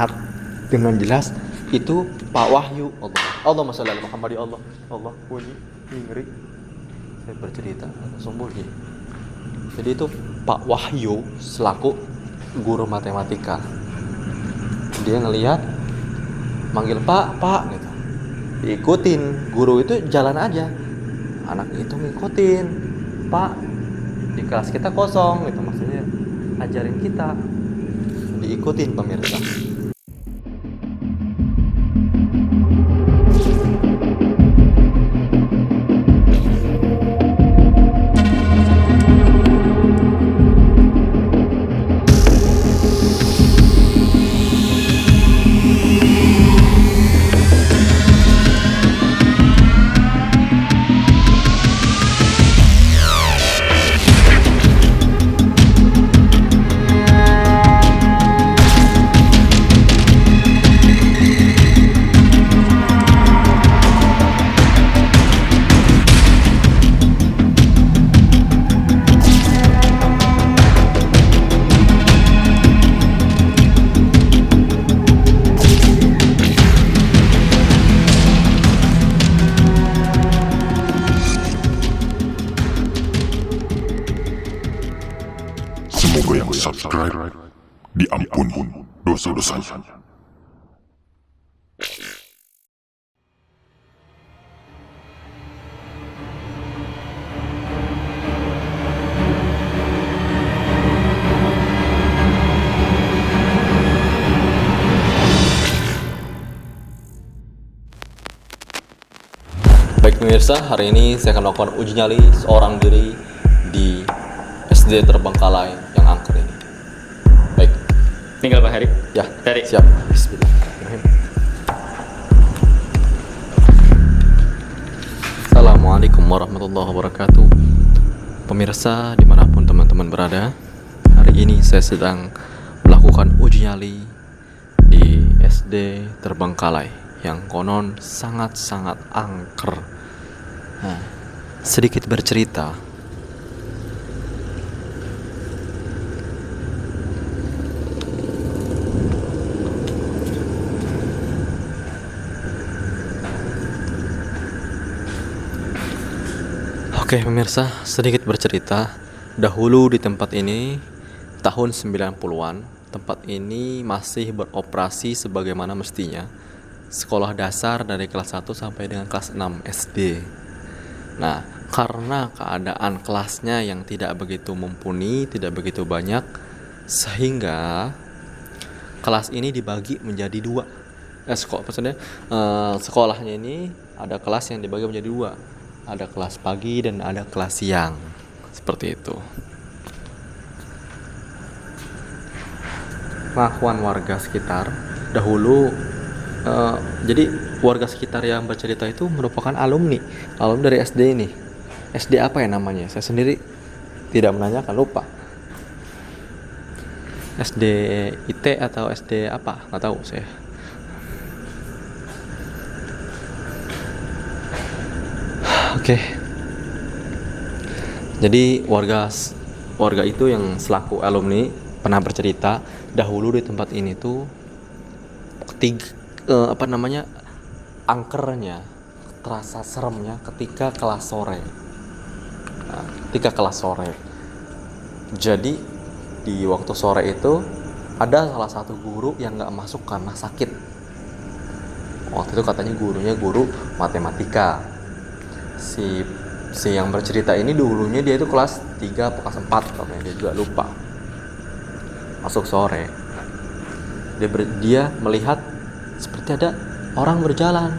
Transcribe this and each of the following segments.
melihat dengan jelas itu Pak Wahyu. Allahumma sholli ala Muhammad. Ya Allah, Allah bunyi ngeri. Saya bercerita sembunyi. Jadi itu Pak Wahyu selaku guru matematika. Dia ngelihat manggil Pak gitu. Diikutin, guru itu jalan aja. Anak itu ngikutin. Pak, di kelas kita kosong gitu, maksudnya ajarin kita. Diikutin pemirsa. Semoga yang subscribe diampuni dosa-dosanya. Baik pemirsa, hari ini saya akan melakukan uji nyali seorang diri di SD Terbengkalai yang angker ini. Baik. Tinggal Pak Heri. Ya, Dari. siap. Bismillahirrahmanirrahim. Assalamualaikum warahmatullahi wabarakatuh. Pemirsa dimanapun teman-teman berada, hari ini saya sedang melakukan uji nyali di SD Terbengkalai yang konon sangat-sangat angker. Nah, sedikit bercerita. Oke pemirsa, sedikit bercerita. Dahulu di tempat ini tahun 90-an, tempat ini masih beroperasi sebagaimana mestinya. Sekolah dasar dari kelas 1 sampai dengan kelas 6 SD. Nah, karena keadaan kelasnya yang tidak begitu mumpuni, tidak begitu banyak, sehingga kelas ini dibagi menjadi dua. Sekolahnya ini ada kelas yang dibagi menjadi dua. Ada kelas pagi dan ada kelas siang. Seperti itu. Pengakuan warga sekitar dahulu, jadi warga sekitar yang bercerita itu merupakan alumni dari SD ini. SD apa ya namanya? Saya sendiri tidak menanyakan, lupa. SD IT atau SD apa? Nggak tahu saya. Oke. Jadi warga itu yang selaku alumni pernah bercerita dahulu di tempat ini tuh angkernya, terasa seremnya ketika kelas sore. Nah, ketika kelas sore. Jadi di waktu sore itu ada salah satu guru yang nggak masuk karena sakit. Waktu itu katanya gurunya guru matematika. Si yang bercerita ini dulunya dia itu kelas 3 atau kelas 4 katanya, dia juga lupa. Masuk sore. Dia melihat seperti ada orang berjalan.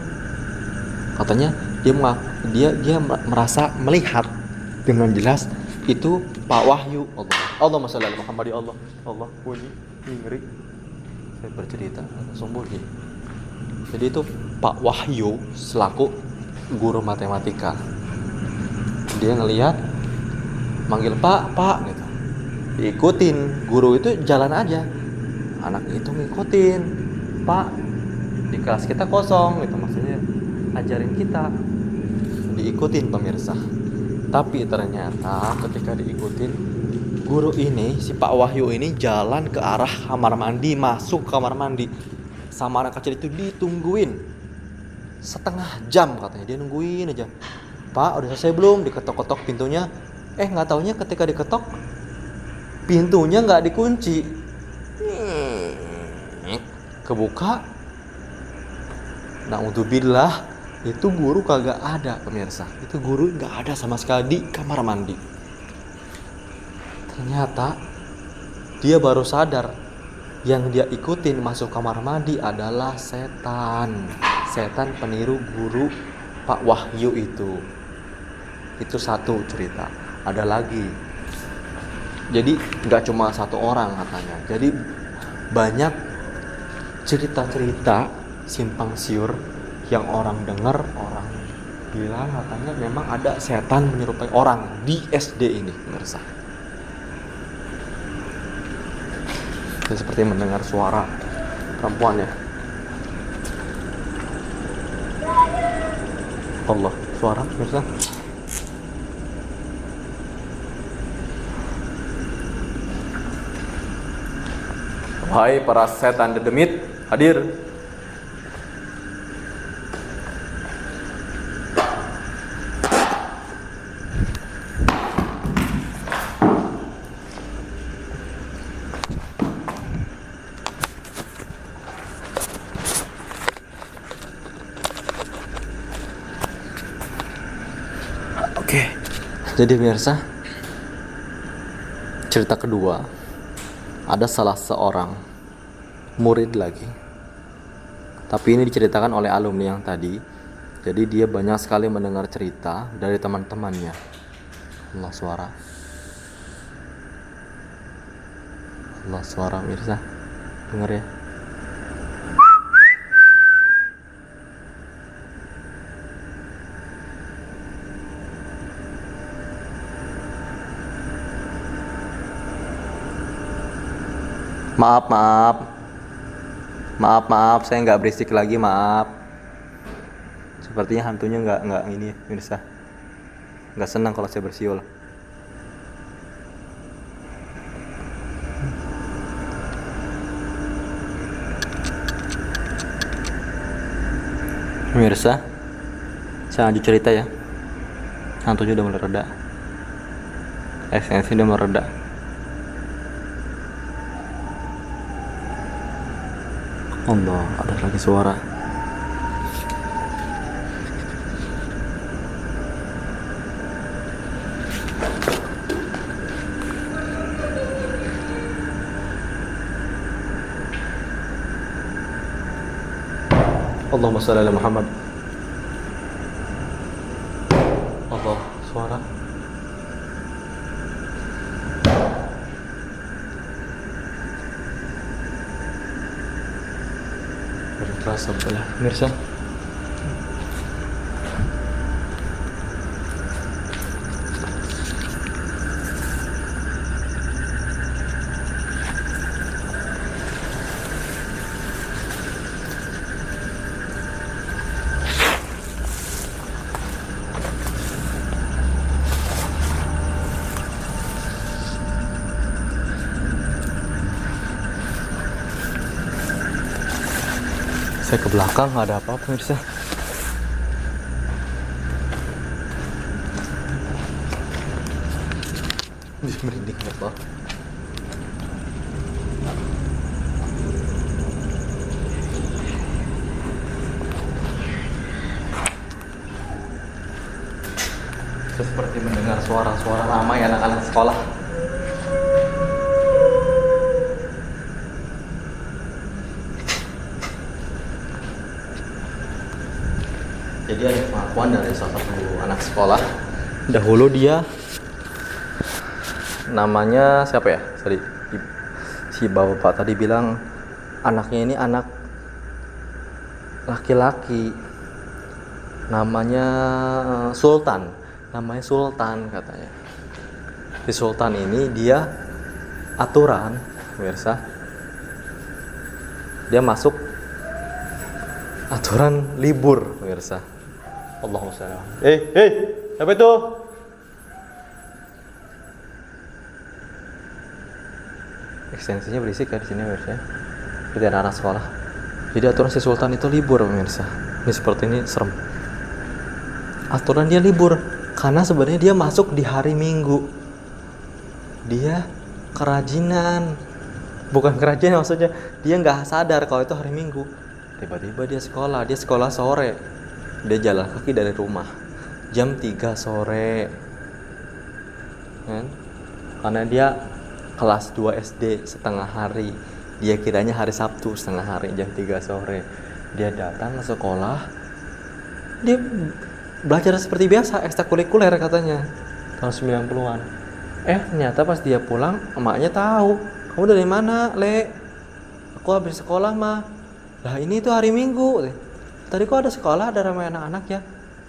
Katanya dia merasa melihat dengan jelas itu Pak Wahyu. Allahumma sholli ala Muhammad. Ya Allah, Allah bunyi ngeri. Saya bercerita sembunyi. Jadi itu Pak Wahyu selaku guru matematika. Dia ngelihat manggil Pak gitu. Diikutin, guru itu jalan aja. Anak itu ngikutin. Pak, di kelas kita kosong gitu, maksudnya ajarin kita. Diikutin pemirsa. Tapi ternyata ketika diikutin, guru ini, si Pak Wahyu ini jalan ke arah kamar mandi, masuk kamar mandi. Sama anak kecil itu ditungguin setengah jam katanya, dia nungguin aja. Pak, udah selesai belum? Diketok-ketok pintunya. Nggak taunya ketika diketok, pintunya nggak dikunci. Kebuka. Naudzubillah, itu guru kagak ada pemirsa. Itu guru nggak ada sama sekali di kamar mandi. Ternyata dia baru sadar yang dia ikutin masuk kamar mandi adalah setan. Setan peniru guru Pak Wahyu itu. Itu satu cerita. Ada lagi. Jadi nggak cuma satu orang katanya. Jadi banyak cerita-cerita simpang siur yang orang dengar, orang bilang katanya memang ada setan menyerupai orang di SD ini, pemirsa. Seperti mendengar suara perempuan ya. Allah, suara pemirsa. Wahai para setan dedemit, hadir. Oke, jadi pemirsa, cerita kedua, ada salah seorang murid lagi, tapi ini diceritakan oleh alumni yang tadi. Jadi dia banyak sekali mendengar cerita dari teman-temannya. Allah, suara pemirsa, dengar ya. Maaf, saya nggak berisik lagi, maaf. Sepertinya hantunya nggak ini, pemirsa. Nggak senang kalau saya bersiul. Pemirsa, saya lanjut cerita ya. Hantunya udah mulai reda. Esensi udah mulai reda. Allah, ada lagi suara. Allahumma shalli ala Muhammad. Allah, suara. Terasa belah, pemirsa. Saya ke belakang, nggak ada apa-apa, pemirsa. Merinding apa? Saya seperti mendengar suara-suara ramai anak-anak sekolah. Jadi ada pengakuan dari salah satu anak sekolah. Dahulu dia namanya siapa ya? Tadi si bapak tadi bilang anaknya ini anak laki-laki. Namanya Sultan. Namanya Sultan katanya. Si Sultan ini dia aturan, pemirsa. Dia masuk aturan libur, pemirsa. Allahumma shalli. Siapa itu? Ekstensinya berisik ya di sini pemirsa. Seperti anak-anak sekolah. Jadi aturan si Sultan itu libur pemirsa. Ini seperti ini serem. Aturan dia libur karena sebenarnya dia masuk di hari Minggu. Dia kerajinan. Bukan kerajinan maksudnya, dia nggak sadar kalau itu hari Minggu. Tiba-tiba dia sekolah sore. Dia jalan kaki dari rumah jam 3 sore. Kan? Karena dia kelas 2 SD setengah hari. Dia kiranya hari Sabtu setengah hari jam 3 sore. Dia datang ke sekolah. Dia belajar seperti biasa, ekstrakurikuler katanya. Tahun 90-an. Ternyata pas dia pulang, emaknya tahu. Kamu dari mana, Le? Aku habis sekolah, mah. Lah ini tuh hari Minggu. Tadi kok ada sekolah, ada ramai anak-anak ya?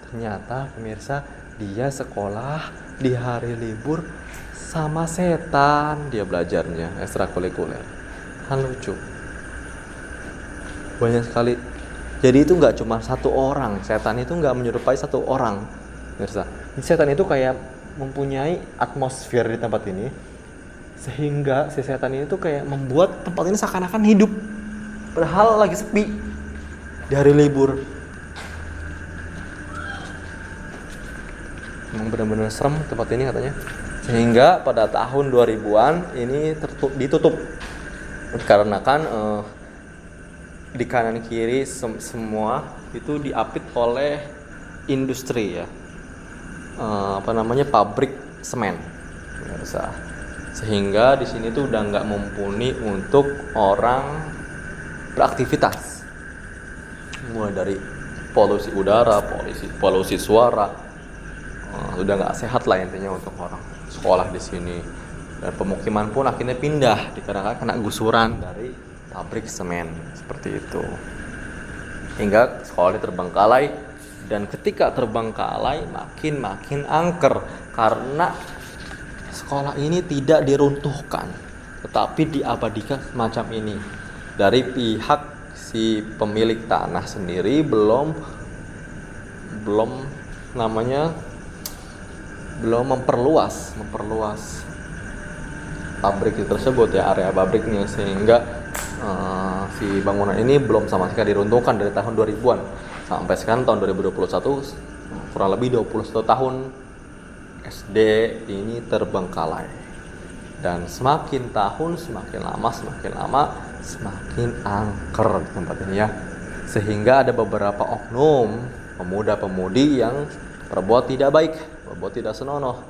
Ternyata pemirsa, dia sekolah di hari libur sama setan. Dia belajarnya ekstrakurikuler. Kan lucu. Banyak sekali. Jadi itu nggak cuma satu orang. Setan itu nggak menyerupai satu orang, pemirsa. Setan itu kayak mempunyai atmosfer di tempat ini, sehingga si setan ini tuh kayak membuat tempat ini seakan-akan hidup, padahal lagi sepi di hari libur. Memang benar-benar serem tempat ini katanya. Sehingga pada tahun 2000-an ini ditutup dikarenakan di kanan kiri semua itu diapit oleh industri ya, pabrik semen. Sehingga di sini tuh udah nggak mumpuni untuk orang beraktivitas. Mulai dari polusi udara, polusi suara, udah nggak sehat lah intinya untuk orang sekolah di sini. Dan pemukiman pun akhirnya pindah dikarenakan kena gusuran dari pabrik semen seperti itu. Hingga sekolah terbengkalai, dan ketika terbengkalai makin angker karena sekolah ini tidak diruntuhkan tetapi diabadikan semacam ini. Dari pihak si pemilik tanah sendiri belum memperluas pabrik tersebut ya, area pabriknya, sehingga si bangunan ini belum sama sekali diruntuhkan dari tahun 2000-an sampai sekarang tahun 2021, kurang lebih 21 tahun SD ini terbengkalai. Dan semakin tahun semakin lama semakin angker di tempat ini ya. Sehingga ada beberapa oknum pemuda-pemudi yang berbuat tidak baik, berbuat tidak senonoh,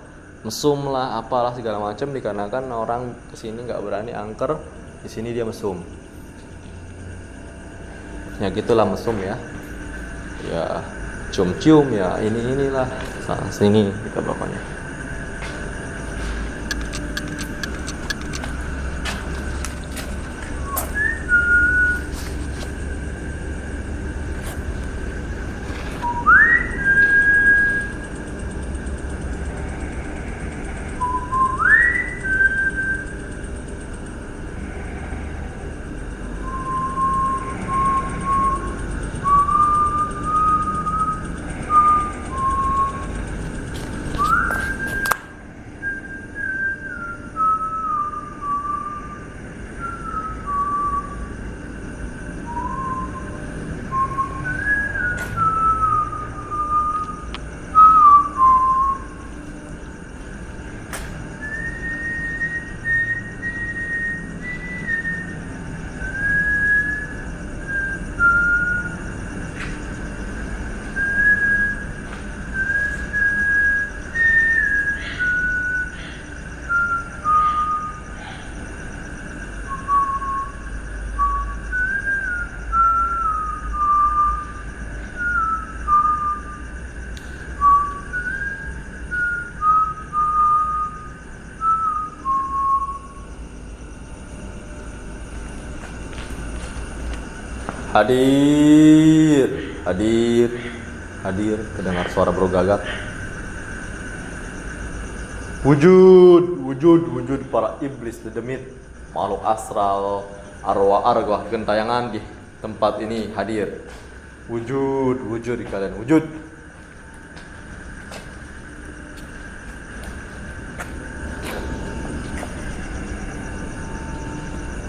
mesum lah, apalah segala macam, dikarenakan orang kesini nggak berani angker, di sini dia mesum. Ya gitulah mesum ya. Ya cium-cium ya, inilah sana sini kita pokoknya. Hadir, terdengar suara bro gagak. Wujud para iblis dedemit, makhluk astral, arwah gentayangan di tempat ini hadir. Wujud di kalian, wujud.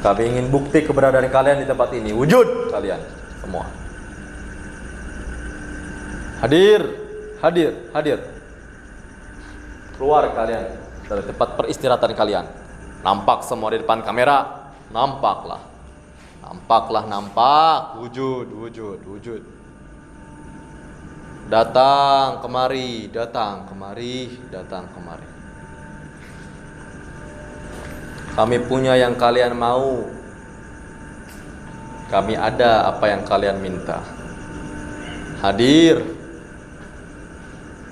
Kami ingin bukti keberadaan kalian di tempat ini. Wujud kalian semua. Hadir, hadir, hadir. Keluar kalian dari tempat peristirahatan kalian. Nampak semua di depan kamera. Nampaklah. Nampaklah, nampak. Wujud, wujud, wujud. Datang kemari, datang kemari, datang kemari. Kami punya yang kalian mau. Kami ada apa yang kalian minta. Hadir.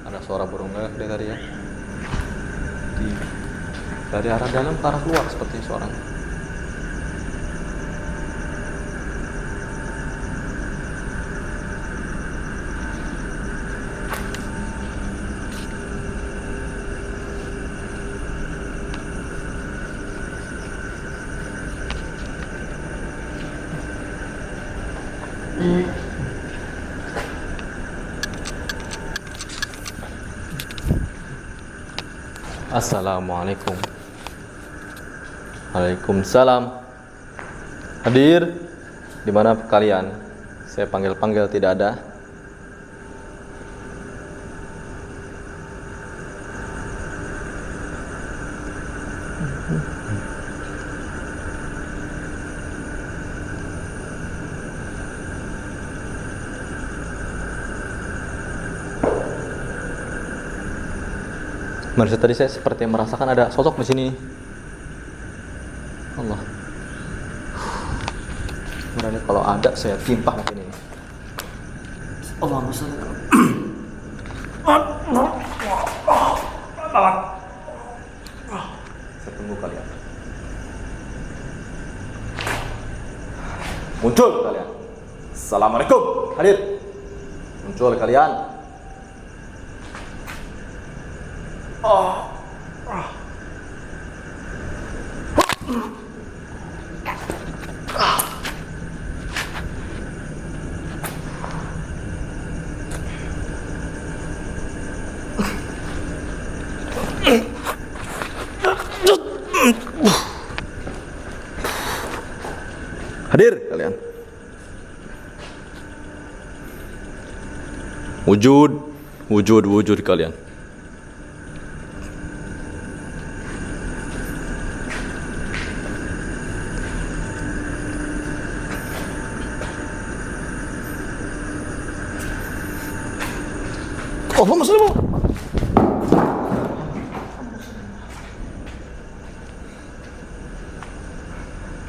Ada suara burung gagak dari tadi ya. Dari arah dalam ke arah luar seperti suaranya. Assalamualaikum. Waalaikumsalam. Hadir. Di mana kalian? Saya panggil-panggil tidak ada. Manusia tadi saya seperti merasakan ada sosok di sini. Allah. Berani kalau ada saya timpah mungkin ini. Allahumma shalli Saya tunggu kalian. Muncul kalian. Assalamualaikum. Hadir. Muncul kalian. Hadir kalian. Wujud, wujud, wujud kalian. Allahumma shalli ala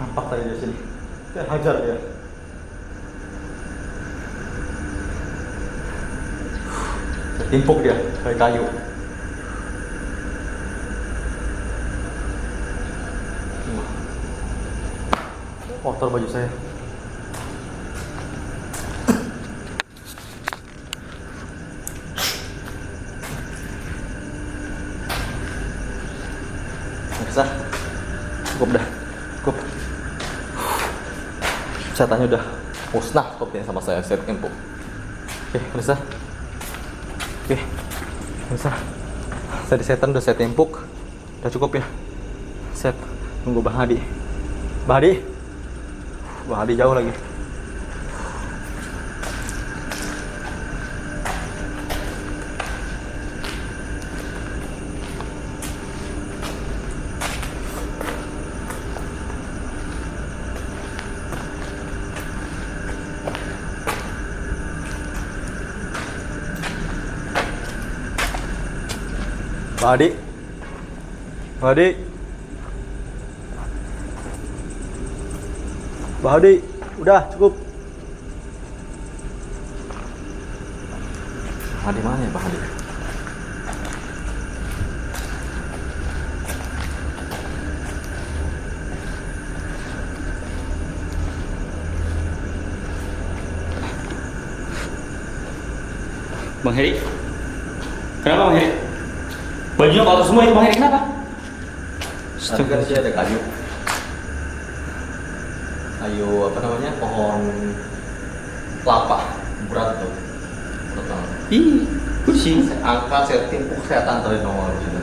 nampak tadi di sini. Saya hajar dia. Saya timpuk dia kayak kayu. Kotor baju saya. Bisa. Cukup dah. Cukup. Setannya udah musnah sepertinya sama saya timpuk. Oke, bisa. Oke, bisa. Tadi setan udah saya timpuk. Udah cukup ya. Set. Tunggu Bang Hadi. Bang Hadi. Bang Hadi jauh lagi. Pak Adi, Pak Adi, Pak Adi, udah cukup. Pak Adi mana ya Pak Adi? Bang Heri, kenapa Bang Heri? Bajunya kotor semua itu Bang Heri, kenapa? Tapi kan di sini ada kayu. Kayu apa namanya? Pohon kelapa berat tuh. Berat. Ih, pusing. Saya angkat, saya timpuk, saya tanterin nomor di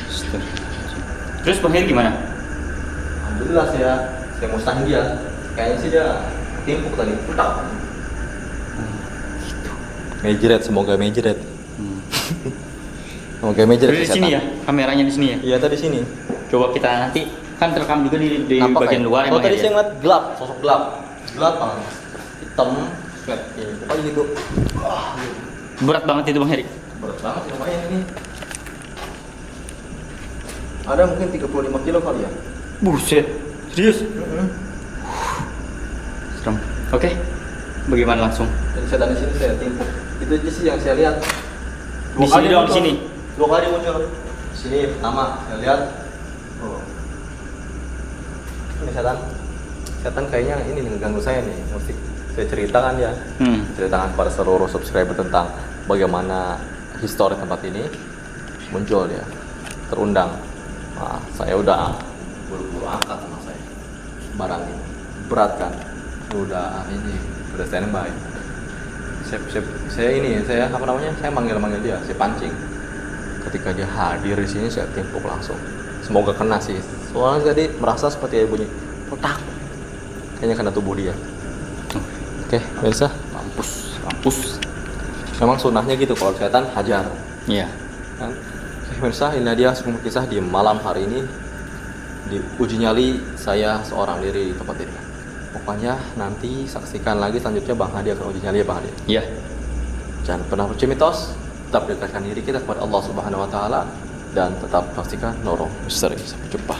situ. Terus Bang Heri gimana? alhamdulillah saya mustahin dia. Kayaknya sih dia timpuk tadi, putak. Mejret, semoga mejret. Semoga mejret. Di sini ya, kameranya di sini ya. Iya tadi sini. Coba kita nanti kan terekam juga di Nampak bagian kayak- luar Oh emang tadi ya, saya dia? ngeliat gelap, sosok gelap, gelap banget, hitam, sweat, ini pokoknya gitu. Wah, gitu. Berat banget itu Bang Heri. Berat banget lumayan ini. Ada mungkin 35 kilo kali ya. Buset, serius? Serem. Oke, bagaimana langsung? Jadi setan di sini saya timpuk. Itu aja sih yang saya lihat. Di sini doang, di muncul. sini? 2 kali muncul. Di sini pertama saya lihat. Oh. Ini setan. Setan kayaknya ini nih, mengganggu saya nih. Mesti saya ceritakan ya. Ceritakan kepada seluruh subscriber tentang bagaimana histori tempat ini. Muncul dia, terundang. Nah, saya udah buru-buru angkat sama saya barang ini. Berat kan? Udah standby. Saya apa namanya? Saya manggil dia, saya pancing. Ketika dia hadir di sini saya timpuk langsung. Semoga kena sih. Soalnya tadi merasa seperti ada bunyi petak. Kayaknya kena tubuh dia. Oke, biasa. Mampus. Memang sunnahnya gitu kalau setan hajar. Iya. Kan? Oke, pemirsa, ini dia semua kisah di malam hari ini. Di uji nyali saya seorang diri di tempat ini. Pokoknya nanti saksikan lagi selanjutnya Bang Hadi akan uji nyali ya Bang Hadi. Iya. Jangan pernah percaya mitos, tetap dekatkan diri kita kepada Allah Subhanahu wa taala dan tetap saksikan Noro Misteri. Sampai jumpa.